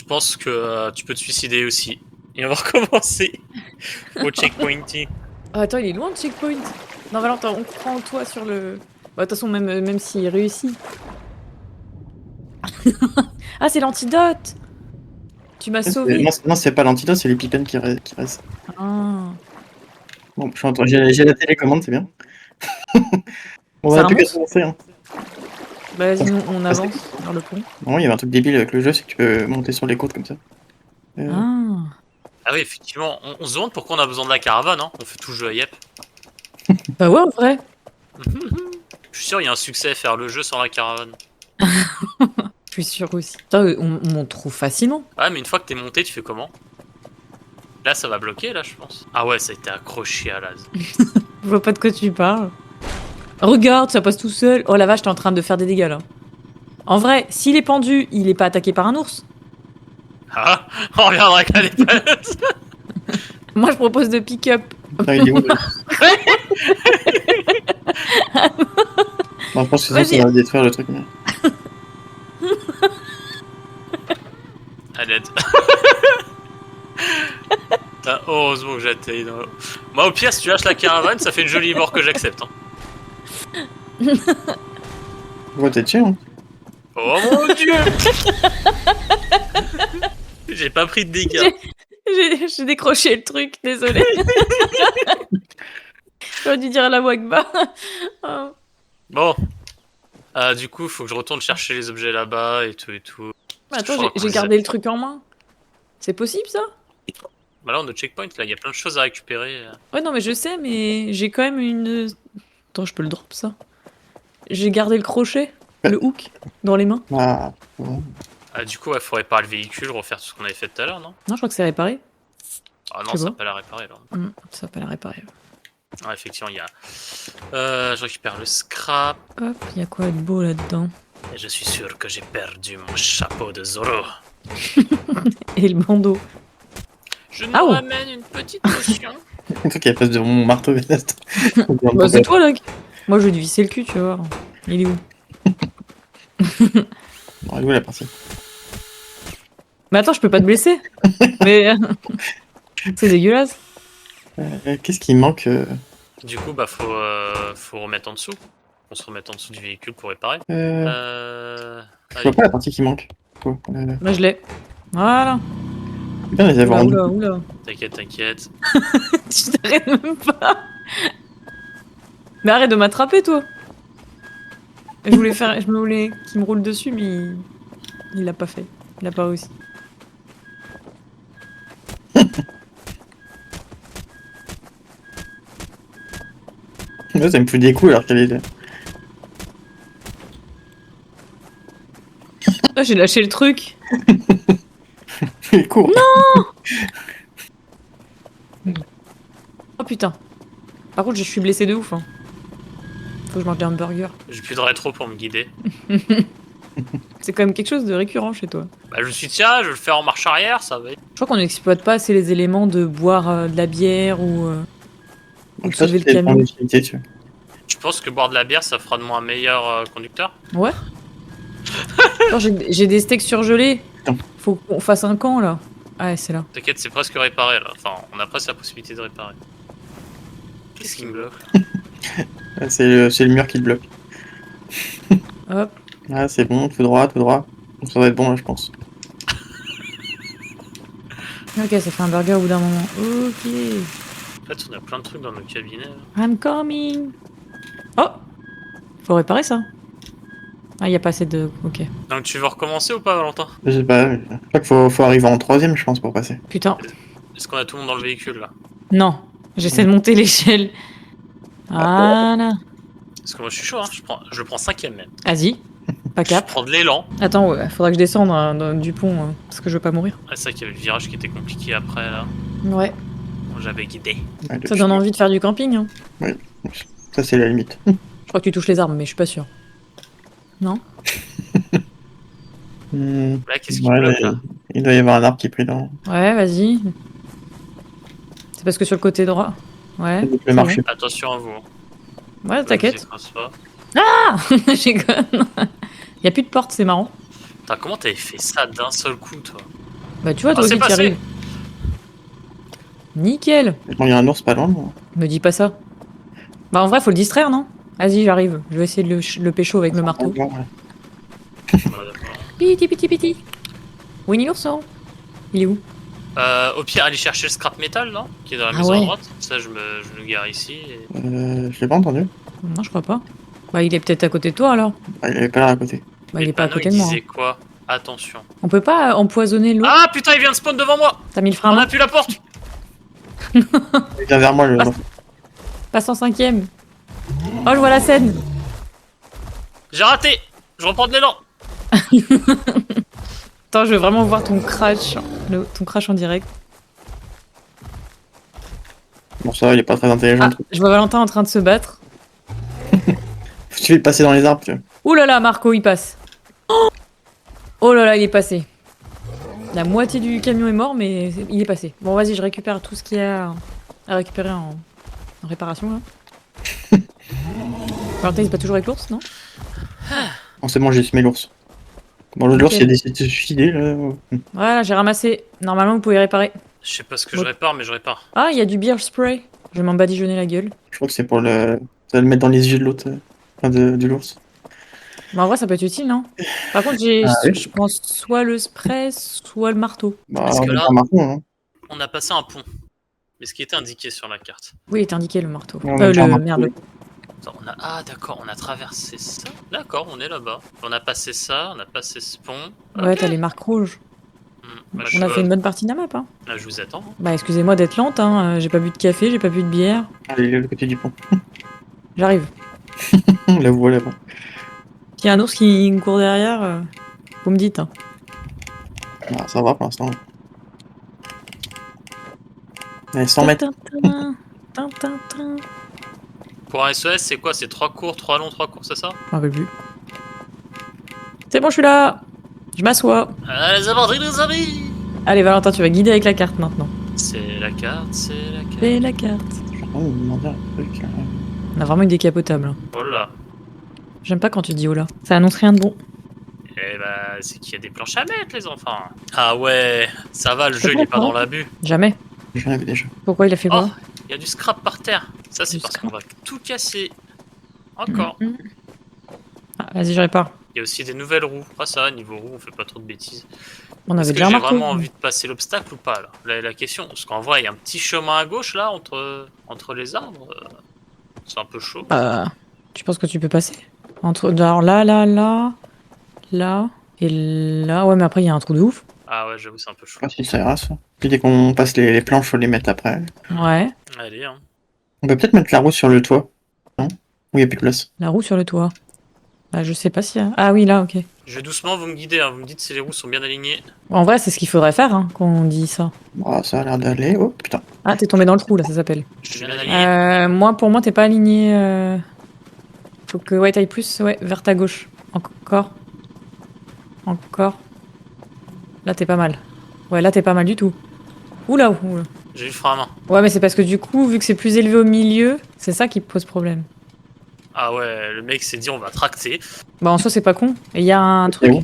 Je pense que tu peux te suicider aussi. Et on va recommencer au checkpoint. Oh, attends, il est loin de checkpoint. Non, Valentin, on croit en toi sur le... Bah, de toute façon, même s'il réussit. Ah, c'est l'antidote. Tu m'as sauvé. Non, c'est pas l'antidote, c'est l'épipène qui reste. Ah. Bon, j'ai la télécommande, c'est bien. On Ça va plus qu'à remonte commencer. Hein. Bah, vas-y, on avance vers le pont. Non, il y avait un truc débile avec le jeu, c'est que tu peux monter sur les côtes comme ça. Ah. Ah oui, effectivement, on se demande pourquoi on a besoin de la caravane, hein. On fait tout le jeu à Yep. Bah ouais, en vrai. Je suis sûr, il y a un succès à faire le jeu sans la caravane. Je suis sûre aussi. Putain, on monte trop facilement. Ouais, mais une fois que t'es monté, tu fais comment? Là, ça va bloquer, là, je pense. Ah ouais, ça a été accroché à l'as. Je vois pas de quoi tu parles. Regarde, ça passe tout seul. Oh la vache, t'es en train de faire des dégâts là. En vrai, s'il est pendu, il est pas attaqué par un ours. Ah, on reviendra avec la dépanneuse. Moi, je propose de pick-up. Non, il est où, non, je pense que ça va détruire le truc. Mais... À l'aide. Putain, heureusement que j'atterris dans l'eau. Moi, au pire, si tu lâches la caravane, ça fait une jolie mort que j'accepte. Hein. Ouais, t'es chier, hein. Oh mon dieu. J'ai pas pris de dégâts. J'ai décroché le truc, désolé. J'aurais dû dire la Wagba. Oh. Bon. Du coup, faut que je retourne chercher les objets là-bas et tout et tout. Attends, j'ai gardé le truc en main. C'est possible ça? Bah là, on est au checkpoint, là, il y a plein de choses à récupérer. Ouais, non, mais je sais, mais j'ai quand même une... Attends, je peux le drop, ça. J'ai gardé le crochet, le hook, dans les mains. Ah, bon. Du coup, il faut réparer le véhicule, refaire tout ce qu'on avait fait tout à l'heure, non? Non, je crois que c'est réparé. Ah non, ça va pas la réparer, là. Ça va pas la réparer. Ah, effectivement, il y a... je récupère le scrap. Hop, il y a quoi de beau là-dedans? Et je suis sûr que j'ai perdu mon chapeau de Zoro. Et le bandeau. Je nous ramène une petite potion. Un truc qui passe devant mon marteau. Bah, c'est toi là. Moi, je vais te visser le cul, tu vois. Il est où? Elle est où la partie? Mais attends, je peux pas te blesser. Mais c'est dégueulasse. Qu'est-ce qui manque Du coup, bah faut remettre en dessous. On se remet en dessous du véhicule pour réparer. Je vois pas la partie qui manque. Là, je l'ai. Voilà. Bien les avoir oula, oula. T'inquiète, t'inquiète. Tu t'arrêtes même pas. Mais arrête de m'attraper, toi. Je me voulais qu'il me roule dessus, mais il l'a pas fait. Il a pas réussi. Ouais, ça me fout des coups alors qu'elle est... Ah, j'ai lâché le truc. Il court. Non. Oh putain. Par contre, je suis blessé de ouf. Hein. Faut que je mange des hamburgers. J'ai plus de rétro pour me guider. C'est quand même quelque chose de récurrent chez toi. Bah je suis tiens, je vais le faire en marche arrière, ça va. Je crois qu'on n'exploite pas assez les éléments de boire de la bière ou de sauver le camion. Tu penses que boire de la bière, ça fera de moi un meilleur conducteur? Ouais. J'ai des steaks surgelés. Non. Faut qu'on fasse un camp là. Ah ouais, c'est là. T'inquiète, c'est presque réparé là. Enfin, on a presque la possibilité de réparer. Qu'est-ce qui me bloque? C'est le mur qui te bloque. Hop. Ah, c'est bon, tout droit, tout droit. Ça va être bon là, je pense. Ok, ça fait un burger au bout d'un moment. Ok. En fait, on a plein de trucs dans nos cabinets. Là. I'm coming. Oh. Faut réparer ça. Ah, y a pas assez de... Ok. Donc tu veux recommencer ou pas, Valentin? Je sais pas, je crois qu'il faut arriver en 3ème, je pense, pour passer. Putain. Est-ce qu'on a tout le monde dans le véhicule là? Non. J'essaie de monter l'échelle. Voilà. Parce que moi je suis chaud, hein. Je le prends 5ème même. Vas-y. Pas Je cap. prends de l'élan. Attends, ouais, faudra que je descende du pont, parce que je veux pas mourir. Ah, c'est vrai qu'il y avait le virage qui était compliqué après là. Ouais. Bon, j'avais guidé. Ouais, Ça donne envie de faire du camping, hein. Oui, ça c'est la limite. Je crois que tu touches les arbres, mais je suis pas sûr. Non? Là, qu'est-ce qui bloque là? Il doit y avoir un arbre qui est pris dans... Ouais, vas-y. C'est parce que sur le côté droit. Ouais. Le marché. Bon. Attention à vous. Ouais, t'inquiète. Pas. Ah. J'ai con. Y a plus de porte, c'est marrant. Putain, comment t'avais fait ça d'un seul coup, toi? Bah tu vois, toi Ah, aussi c'est tu y passé. arrives. Nickel. Bon, il y a un ours pas loin. Moi. Me dis pas ça. Bah en vrai, faut le distraire, non? Vas-y, j'arrive. Je vais essayer de le pécho avec le marteau. Bon, ouais. Ouais, d'accord. Piti piti piti. Winnie l'ourson. Il est où? Au pire, aller chercher le scrap metal, non? Qui est dans la Ah maison à ouais. droite. Ça, je me gare ici. Et... Je l'ai pas entendu. Non, je crois pas. Bah il est peut-être à côté de toi alors. Ah, il avait pas l'air à côté. Bah Les il est pas à panneaux, côté ils de moi. disaient Hein. quoi? Attention. On peut pas empoisonner l'eau. Ah putain, il vient de spawn devant moi! T'as mis le frein à On main. appuie la porte! Il vient vers moi, le. Passe en 5ème. Oh, je vois la scène. J'ai raté! Je reprends de l'élan! Attends, je veux vraiment voir ton crash. Ton crash en direct. Bon, ça va, il est pas très intelligent. Ah, je vois Valentin en train de se battre. Faut que tu passer dans les arbres, tu vois. Ouh là là, Marco, il passe. Oh là là, il est passé. La moitié du camion est mort, mais il est passé. Bon, vas-y, je récupère tout ce qu'il y a à récupérer en réparation, là. Valentin, il se bat toujours avec l'ours, non? Bon, c'est bon, j'ai semé l'ours. Bon, l'ours, Ok. il a décidé de se suicider, là. Voilà, j'ai ramassé. Normalement, vous pouvez réparer. Je sais pas ce que je répare, mais je répare. Ah, il y a du beer spray. Je vais m'en badigeonner la gueule. Je crois que c'est pour le. Ça va le mettre dans les yeux de l'autre. Enfin, de l'ours. Mais en vrai, ça peut être utile, non? Par contre, Ah oui. je pense soit le spray, soit le marteau. Bah, Parce que on là- va marquer, hein. On a passé un pont. Mais ce qui était indiqué sur la carte. Oui, il est indiqué le marteau. On va Le faire un marteau. merde. Attends, Ah d'accord, on a traversé ça. D'accord, on est là-bas. On a passé ça, on a passé ce pont. Ouais, Ok. t'as les marques rouges. Bah, On a fait une bonne partie de la map, hein. Là, je vous attends. Hein. Bah, excusez-moi d'être lente, hein. J'ai pas bu de café, j'ai pas bu de bière. Allez, de l'autre côté du pont. J'arrive. La voie là-bas. S'il y a un ours qui me court derrière, vous me dites, hein. Ah, ça va pour l'instant. Allez, 100 mètres. Tintin, tintin, tintin. Pour un SOS, c'est quoi? C'est 3 cours, 3 longs, 3 courts, c'est ça? Je m'en rappelle plus. C'est bon, je suis là. Je m'assois. Ah, les abordés, les amis! Allez, Valentin, tu vas guider avec la carte maintenant. C'est la carte, c'est la carte. C'est la carte. Je suis en train de me demander un truc. On a vraiment une décapotable. Hein. Oh là. J'aime pas quand tu dis oh là. Ça annonce rien de bon. Eh bah, c'est qu'il y a des planches à mettre, les enfants. Ah ouais, ça va, le jeu, il est pas comprends. dans l'abus. Jamais. J'en avais déjà. Pourquoi il a fait Oh, quoi? il y a du scrap par terre. Ça, c'est Du parce scrap. qu'on va tout casser. Encore. Ah, vas-y, je répare. Il y a aussi des nouvelles roues. Ah ça, niveau roue, on fait pas trop de bêtises. On Est-ce avait que déjà j'ai remarqué. vraiment envie de passer l'obstacle ou pas, là la question, parce qu'en vrai, il y a un petit chemin à gauche, là, entre les arbres. C'est un peu chaud. Tu penses que tu peux passer? Entre alors là, là et là. Ouais, mais après il y a un trou de ouf. Ah ouais, j'avoue, c'est un peu chaud. Je sais pas si ça ira, ça. Puis dès qu'on passe les planches, faut les mettre après. Ouais. Allez, hein. On peut peut-être mettre la roue sur le toit. Non? Où il n'y a plus de place. La roue sur le toit. Bah, je sais pas si. Ah oui, là, ok. Je vais doucement, vous me guidez, hein. Vous me dites si les roues sont bien alignées. En vrai, c'est ce qu'il faudrait faire hein, quand on dit ça. Ah, ça a l'air d'aller. Oh putain. Ah, t'es tombé dans le trou là, ça s'appelle. Je suis bien aligné. Pour moi, t'es pas aligné. Faut que ouais, t'ailles plus vers ta gauche. Encore. Là, t'es pas mal. Ouais, là, t'es pas mal du tout. Oula. J'ai eu le frein à main. Ouais, mais c'est parce que du coup, vu que c'est plus élevé au milieu, c'est ça qui pose problème. Ah ouais, le mec s'est dit on va tracter. Bah, en soi, c'est pas con. Et il y a un C'est truc. bon.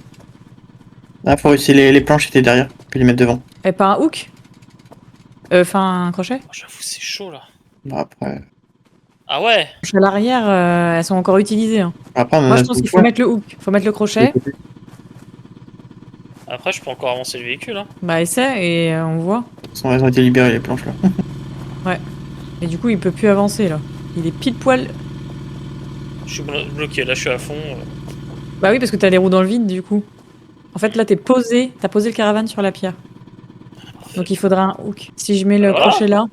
Ah, faut essayer les planches étaient derrière. Puis les mettre devant. Et pas un hook. Enfin, un crochet. Oh, j'avoue, c'est chaud là. Bon, après. Ah ouais. À l'arrière, elles sont encore utilisées. Hein. Après, on en Moi, a je pense tout qu'il le faut choix. mettre le hook. Faut mettre le crochet. Après, je peux encore avancer le véhicule. Hein. Bah, essaie et on voit. De toute façon, elles ont été libérées, les planches là. Et du coup, il peut plus avancer là. Il est pile poil. Je suis bloqué, là je suis à fond. Bah oui, parce que t'as les roues dans le vide du coup. En fait, là, t'as posé le caravane sur la pierre. Donc il faudra un hook. Si je mets le Voilà. crochet là,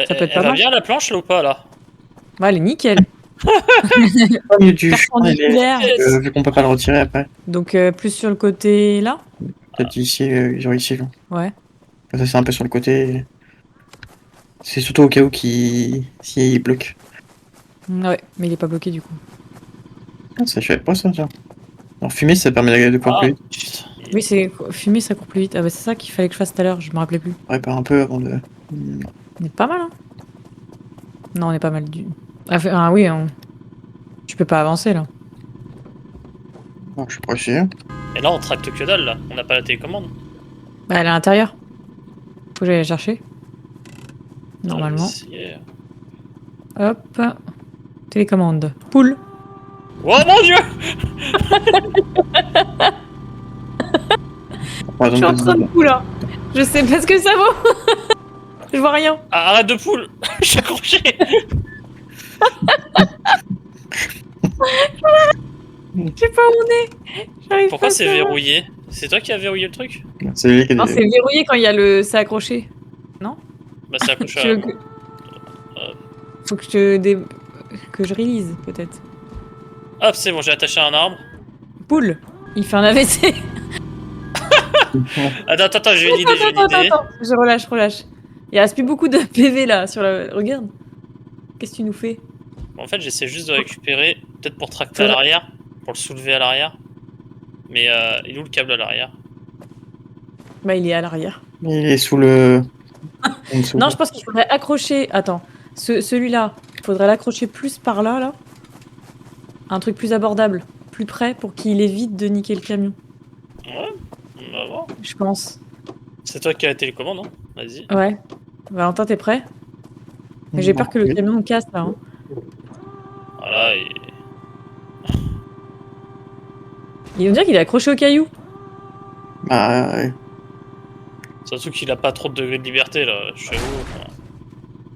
Ça peut être pas Elle va mal. bien la planche là ou pas là? bah, elle est nickel. Au milieu du chemin, il est- Perpendiculaire. vu qu'on peut pas le retirer après. Donc plus sur le côté là. Peut-être ici, genre ici. Là. Ouais. Ça, c'est un peu sur le côté. C'est surtout au cas où s'il bloque. Ouais, mais il est pas bloqué du coup. Ah, ça, je savais pas ça, tiens. Alors, fumer, ça permet de courir Ah, plus vite. putain. Oui, c'est fumer, ça court plus vite. Ah bah c'est ça qu'il fallait que je fasse tout à l'heure, je me rappelais plus. On répare un peu avant de. On est pas mal, hein. Non, on est pas mal du. Ah oui, tu peux pas avancer là. Ah, je suis pas essayer. Et là on tracte que dalle là, on n'a pas la télécommande. Bah, elle est à l'intérieur. Faut que j'aille la chercher. Normalement. Essayer. Hop. Télécommande. Poule. Oh mon dieu! Par Je suis exemple, en train de poule là. Je sais pas ce que ça vaut. Je vois rien. Ah, arrête de poule! Je suis accroché! Je sais pas où on est. J'arrive Pourquoi pas à c'est savoir. verrouillé? C'est toi qui as verrouillé le truc? c'est lui qui Non, c'est verrouillé quand il y a le. C'est accroché. Bah c'est accroché Tu à... veux que- Faut que que je release peut-être. Hop, c'est bon, j'ai attaché à un arbre. Poule. Il fait un AVC. Attends, j'ai une idée, j'ai une idée. Attends. Je relâche. Il reste plus beaucoup de PV là sur la. Regarde. Qu'est-ce que tu nous fais? Bon, en fait, j'essaie juste de récupérer, peut-être pour tracter à l'arrière, pour le soulever à l'arrière. Mais il est où le câble à l'arrière? Bah, il est à l'arrière. Il est sous le. En dessous. Non, je pense qu'il faudrait accrocher. Attends. Celui-là, il faudrait l'accrocher plus par là, là. Un truc plus abordable. Plus près pour qu'il évite de niquer le camion. Ouais, on va voir. Je pense. C'est toi qui as la télécommande, non? Vas-y. Ouais. Valentin, t'es prêt? Mais j'ai peur que le Oui. camion me casse là. Hein. Voilà, et... Il veut dire qu'il est accroché au caillou. Bah, ouais. Surtout qu'il a pas trop de degrés de liberté, là. Je suis à vous. Enfin,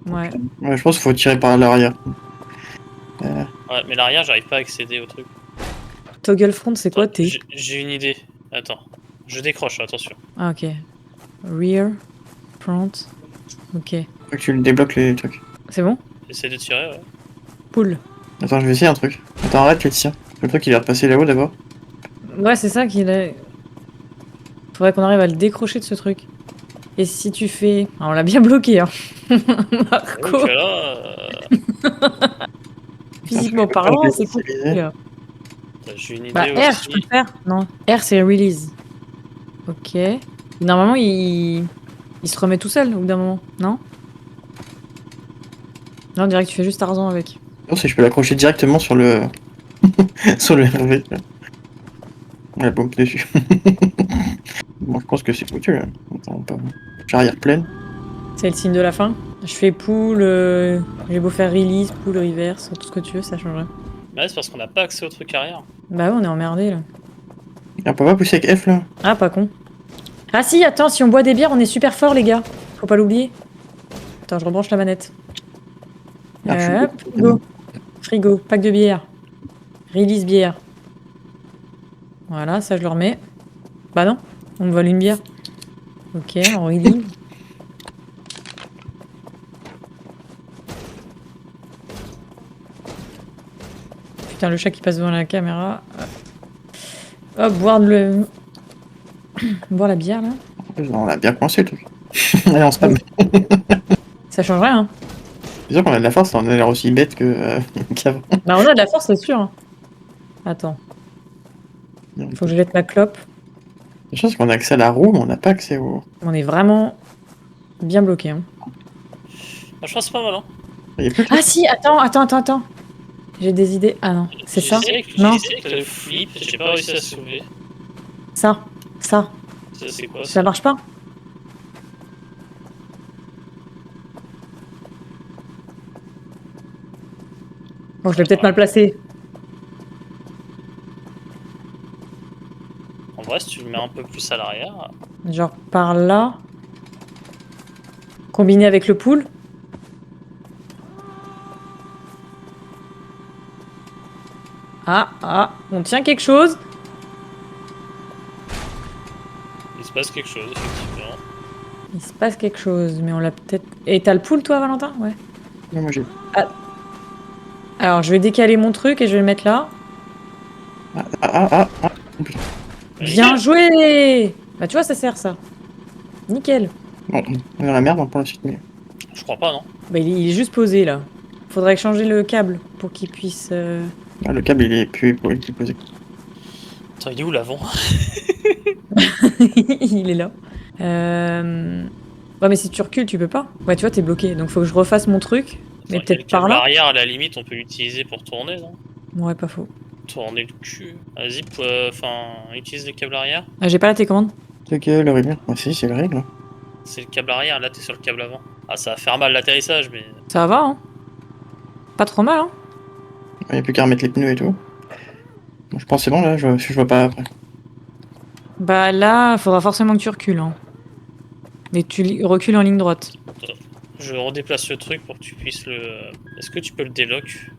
Ouais. Ouais, je pense qu'il faut tirer par l'arrière. ouais, mais l'arrière, j'arrive pas à accéder au truc. Toggle front, c'est quoi Attends, T? j'ai une idée. Attends. Je décroche, attention. Ah, ok. Rear. Front. Ok. Faut que tu le débloques les trucs. C'est bon? J'essaie de tirer, ouais. Poule. Attends, je vais essayer un truc. Attends, arrête Laetitia. Le truc il est repassé là-haut d'abord. Ouais, c'est ça qu'il est. Faudrait qu'on arrive à le décrocher de ce truc. Et si tu fais. Ah, on l'a bien bloqué, hein. Marco. Donc là, Physiquement parlant, c'est compliqué. Là. j'ai une idée Bah, R, je peux aussi. le faire. Non. R, c'est release. Ok. Normalement, il se remet tout seul au bout d'un moment, non? Non, on dirait que tu fais juste Tarzan avec. Non, si je peux l'accrocher directement sur le. sur le RV. La pompe dessus. Bon, je pense que c'est foutu là. Attends, pas. J'arrière pleine. C'est le signe de la fin. Je fais pool, j'ai beau faire release, pool, reverse, tout ce que tu veux, ça changerait. Ouais, c'est parce qu'on n'a pas accès au truc arrière. Bah ouais, on est emmerdé là. On peut pas pousser avec F là. Ah, pas con. Ah si, attends, si on boit des bières, on est super fort les gars. Faut pas l'oublier. Attends, je rebranche la manette. Ah, je suis Hop, frigo. Frigo, pack de bière. Release bière. Voilà, ça je le remets. Bah non, on me vole une bière. Ok, on release. Putain, le chat qui passe devant la caméra. Hop, boire boire la bière là. On a bien coincé le truc. Allez, on se palme. Ça change rien. Hein. C'est sûr qu'on a de la force, on a l'air aussi bête que qu'avant. Bah on a de la force, c'est sûr. Hein. Attends, faut que je jette ma clope. La chose c'est qu'on a accès à la roue, mais on n'a pas accès au. On est vraiment bien bloqué. Hein. Ah, je pense que c'est pas mal, hein. Il y a plus de Ah si, attends. J'ai des idées. Ah non, c'est ça. Non, J'ai essayé avec le flip, j'ai pas réussi à soulever. ça. Ça, c'est quoi ça? Ça marche pas. Bon, je l'ai peut-être mal placé. En vrai, si tu le mets un peu plus à l'arrière... Genre par là. Combiné avec le pool. Ah, on tient quelque chose. Il se passe quelque chose, effectivement. Il se passe quelque chose, mais on l'a peut-être... Et t'as le pool toi, Valentin? Ouais. Non, moi j'ai. Alors, je vais décaler mon truc et je vais le mettre là. Ah. Bien joué! Bah tu vois, ça sert ça. Nickel. Bon, on est dans la merde pour la suite, mais. Je crois pas, non? Bah il est juste posé là. Faudrait changer le câble pour qu'il puisse... Ah, le câble il est plus posé. Attends, il est où l'avant? il est là. Ouais mais si tu recules tu peux pas. Ouais tu vois t'es bloqué donc faut que je refasse mon truc. Mais Attends, peut-être par là. L'arrière, à la limite, on peut l'utiliser pour tourner, non? Ouais pas faux. Tourner le cul. Vas-y, enfin, utilise le câble arrière. Ah, j'ai pas la télécommande. C'est que le règle. Ah si, c'est le règle. C'est le câble arrière, là t'es sur le câble avant. Ah, ça va faire mal l'atterrissage, mais. Ça va, hein. Pas trop mal, hein. Il n'y a plus qu'à remettre les pneus et tout. Bon, je pense que c'est bon là, je vois pas après. Bah là, faudra forcément que tu recules, hein. Mais tu recules en ligne droite. Je redéplace le truc pour que tu puisses le. Est-ce que tu peux le délock?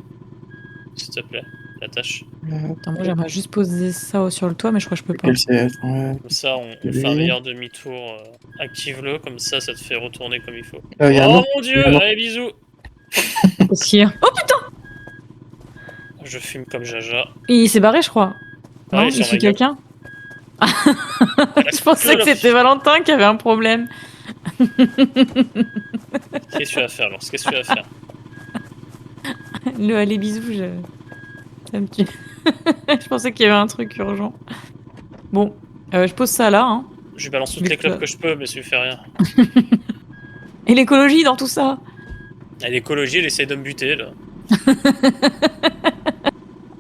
S'il te plaît, l'attache. Attends, moi j'aimerais juste poser ça sur le toit, mais je crois que je peux pas. Lequel c'est? Comme ça, on fait un meilleur demi-tour. Active-le, comme ça te fait retourner comme il faut. Il y a un Oh autre. mon dieu, Il y a un autre. allez bisous. Aussi. Oh putain! Je fume comme Jaja. Il s'est barré, je crois. Ah, Non, il est il sur suit ma gueule. quelqu'un. Je pensais que c'était Valentin qui avait un problème. Qu'est-ce que tu vas faire, alors? Qu'est-ce que tu vas faire? Le allez bisous, ça me tue. Je pensais qu'il y avait un truc urgent. Bon, je pose ça là, hein. Je balance toutes les clubs que je peux, mais ça lui fait rien. Et l'écologie dans tout ça. Et l'écologie, elle essaie de me buter, là.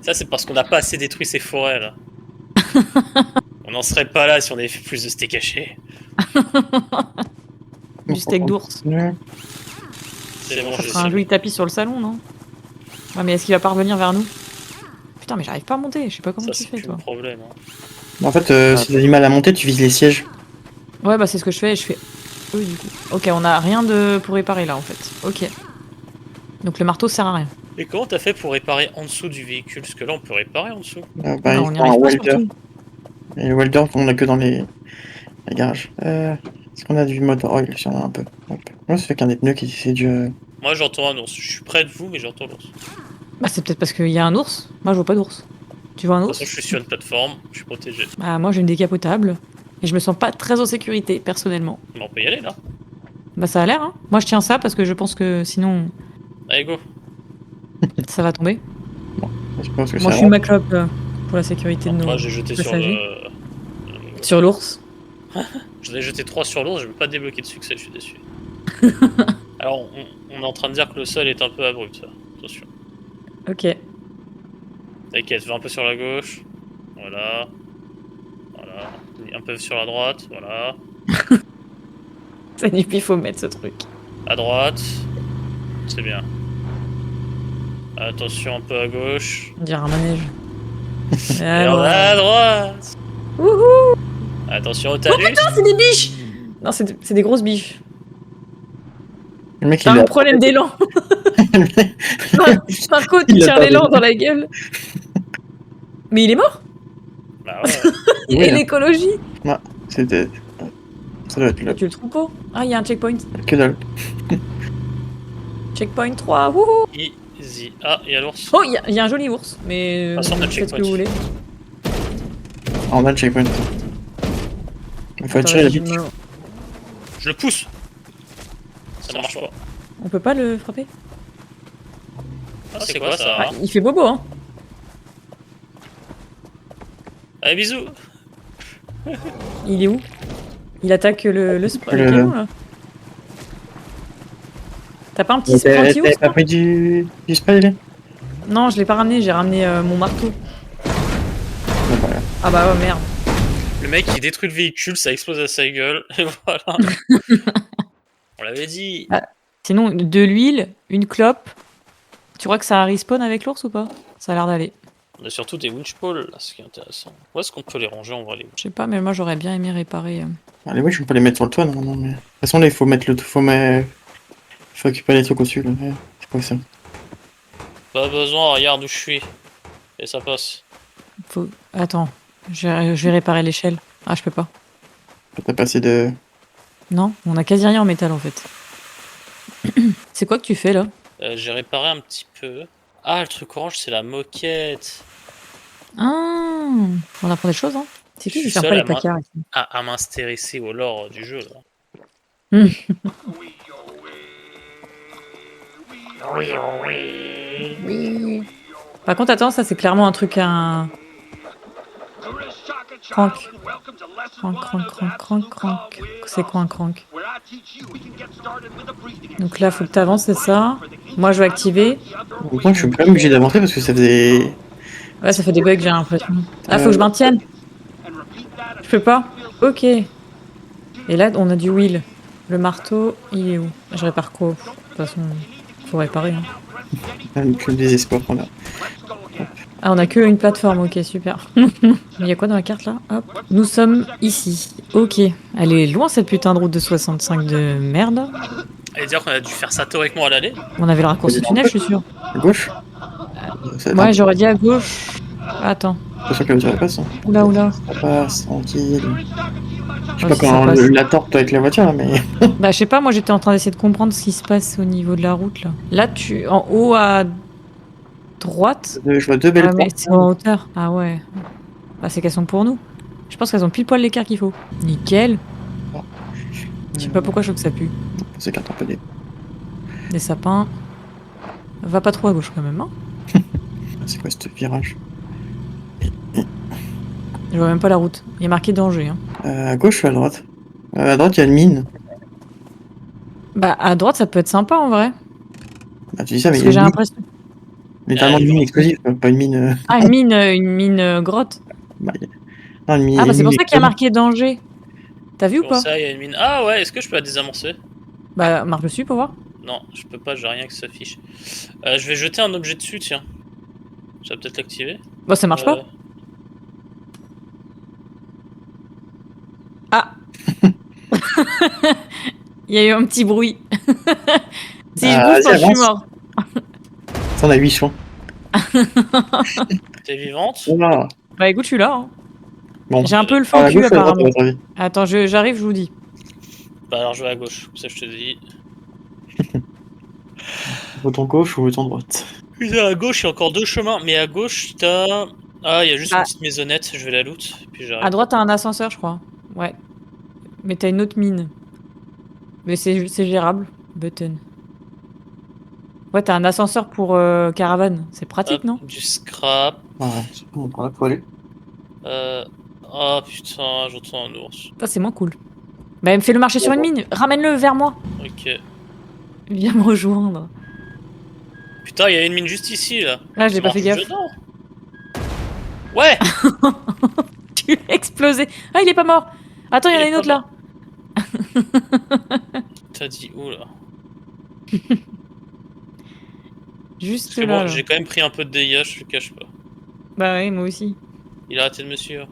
Ça, c'est parce qu'on n'a pas assez détruit ces forêts, là. On n'en serait pas là si on avait fait plus de steak haché. Du steak d'ours. C'est bon, Ça je fera un joli tapis sur le salon, non? Ouais, mais est-ce qu'il va pas revenir vers nous? Putain, mais j'arrive pas à monter, je sais pas comment Ça, tu c'est fais, plus toi. le problème. Hein. En fait, si t'as du mal à monter, tu vises les sièges. Ouais, bah c'est ce que je fais, je fais... Oui, du coup. Ok, on a rien pour réparer là, en fait. Ok. Donc le marteau sert à rien. Et comment t'as fait pour réparer en dessous du véhicule? Parce que là, on peut réparer en dessous. Bah, Ah, il on faut n'y un arrive pas, welder. surtout. Et le welder, on a que dans les garages. Est-ce qu'on a du motor oil? Si on a un peu. Hop. Ouais, c'est qu'un des pneus qui c'est du. Moi, j'entends un ours. Je suis près de vous, mais j'entends l'ours. De Bah c'est peut-être parce qu'il y a un ours. Moi, je vois pas d'ours. Tu vois un toute ours? façon, je suis sur une plateforme. Je suis protégé. Bah moi, j'ai une décapotable. Et je me sens pas très en sécurité, personnellement. Mais on peut y aller, là. Bah ça a l'air, hein. Moi, je tiens ça parce que je pense que sinon, Allez, go. ça va tomber. Je pense que Moi, je ça suis ma clope pour la sécurité de nos Moi, j'ai jeté sur passagers. le... Sur l'ours. J'en ai jeté 3 sur l'ours, je vais pas débloquer de succès, je suis déçu. Alors, on est en train de dire que le sol est un peu abrupt, ça. Attention. Ok. T'inquiète, va un peu sur la gauche. Voilà. Voilà. Un peu sur la droite, voilà. Ça du pif, faut mettre ce truc. À droite. C'est bien. Attention un peu à gauche. On dirait un manège. Et Alors... on à droite. Wouhou! Attention au talus. Ah, c'est des biches! Non, c'est des grosses biches. Le mec, T'as il un a. problème d'élan. Marco, tu Il a tires pas l'élan d'élan. dans la gueule. Mais il est mort? Bah ouais. Oui, Et hein. l'écologie? C'était. Ça doit être là. Tu le troupeau? Ah, il y a un checkpoint. Que dalle. Checkpoint 3, wouhou! Easy. Ah, et à l'ours. Oh, il y a un joli ours, mais Ah, ça, on a le faites ce que checkpoint. vous voulez. Ah, on a le checkpoint. Il faut Attends, attirer la je bite. me- Je le pousse. Ça marche pas. On peut pas le frapper? Ah, c'est quoi ça Ah, il fait bobo, hein. Allez, bisous. Il est où? Il attaque le spray. Le- Le canon, là. T'as pas un petit spray T'avais anti-ours, pas toi? pris du spray, là? Non, je l'ai pas ramené, j'ai ramené mon marteau. Non, pas là. Ah bah ouais, merde. Le mec, il détruit le véhicule, ça explose à sa gueule, et voilà. On l'avait dit. Sinon, de l'huile, une clope. Tu crois que ça respawn avec l'ours ou pas? Ça a l'air d'aller. On a surtout des winchpoles, là, ce qui est intéressant. Où est-ce qu'on peut les ranger en vrai, les Je sais pas, mais moi j'aurais bien aimé réparer. Allez, oui, je peux pas les mettre sur le toit, non, mais. De toute façon, là, il faut mettre faut récupérer les trucs au-dessus, là. Ouais, c'est quoi ça? Pas besoin, regarde où je suis. Et ça passe. Faut... Attends, je vais réparer l'échelle. Ah, je peux pas. T'as pas assez de. Non, on a quasi rien en métal en fait. C'est quoi que tu fais là? J'ai réparé un petit peu. Ah, le truc orange, c'est la moquette. Ah, on apprend des choses, hein. C'est qui Je qui suis ferme seul pas les à moi. placards ici? À m'intéresser au lore du jeu, là. Oui. Par contre, attends, ça c'est clairement un truc à... Crank. Crank, crank, crank, crank, crank. C'est quoi un crank? Donc là, faut que t'avances, c'est ça. Moi, je vais activer. Moi, je suis quand même obligé d'avancer parce que ça faisait. Ouais, ça fait des bugs, j'ai l'impression. Ah, faut que je maintienne. Je peux pas? Ok. Et là, on a du wheel. Le marteau, il est où? Je répare quoi? De toute façon, faut réparer. Hein. Le désespoir qu'on a. Ah, on a que une plateforme, ok, super. Il y a quoi dans la carte là? Hop. Nous sommes ici. Ok. Elle est loin cette putain de route de 65 de merde. Et dire qu'on a dû faire ça théoriquement à l'aller. On avait le raccourci tunnel, je suis sûr. À gauche Ouais, j'aurais dit à gauche. Attends. C'est sûr qu'elle va passe. Hein. Oula, oula. Ça passe, tranquille. Je sais Ouais, pas si ça comment passe. la torte avec la voiture, là, mais. Bah, je sais pas, moi j'étais en train d'essayer de comprendre ce qui se passe au niveau de la route là. Là, en haut à droite. Je vois deux belles Ah, mais portes. c'est en hauteur. Ah ouais. Bah, c'est qu'elles sont pour nous. Je pense qu'elles ont pile poil l'écart qu'il faut. Nickel. Je sais pas pourquoi je trouve que ça pue. C'est carton PD. Des sapins. Va pas trop à gauche quand même, hein. C'est quoi ce virage? Je vois même pas la route. Il y a marqué danger, hein. À gauche ou à droite? À droite, il y a une mine. Bah, à droite, ça peut être sympa en vrai. Bah, tu dis ça, mais Parce il y que a j'ai une mine. l'impression. Littéralement une mine explosive, pas une mine. Ah, une mine grotte. Bah, non, une mine. Ah, bah, une c'est pour mine ça qu'il y a explosive. marqué danger. T'as vu ou Pour pas? ça, il y a une mine. Ah ouais, est-ce que je peux la désamorcer? Bah, marche dessus pour voir. Non, je peux pas, j'ai rien qui s'affiche. Je vais jeter un objet dessus, tiens. Ça va peut-être l'activer. Bah, ça marche pas. Ah. Il y a eu un petit bruit. Si je bouge Vas-y, pas, je suis avance. mort. Ça, on a 8 champs. T'es vivante? Voilà. Bah, écoute, je suis là. Hein. Bon. J'ai un peu le À la faux cul gauche ou à droite, à apparemment. votre avis? Attends, j'arrive, je vous dis. Bah alors je vais à gauche, comme ça je te dis. Bouton gauche ou bouton droite? Putain, à gauche, il y a encore deux chemins, mais à gauche, t'as... Ah, il y a juste Ah. une petite maisonnette, je vais la loot, puis j'arrive. À droite, t'as un ascenseur, je crois. Ouais. Mais t'as une autre mine. Mais c'est gérable. Button. Ouais, t'as un ascenseur pour caravane. C'est pratique, Hop, non? du scrap. Ouais, c'est bon, on prend la faut aller. Oh putain, j'entends un ours. Ça, c'est moins cool. Bah, fais le marché sur une mine. Ramène-le vers moi. Ok. Viens me rejoindre. Putain, il y a une mine juste ici, là. Là, j'ai Ça pas fait marche gaffe. dedans. Ouais. Tu l'as explosé. Ah, il est pas mort. Attends, il y en a Il est une pas autre là. T'as dit où, là? Juste Parce que là. bon, là. j'ai quand même pris un peu de dégâts, je te cache pas. Bah ouais, moi aussi. Il a arrêté de me suivre.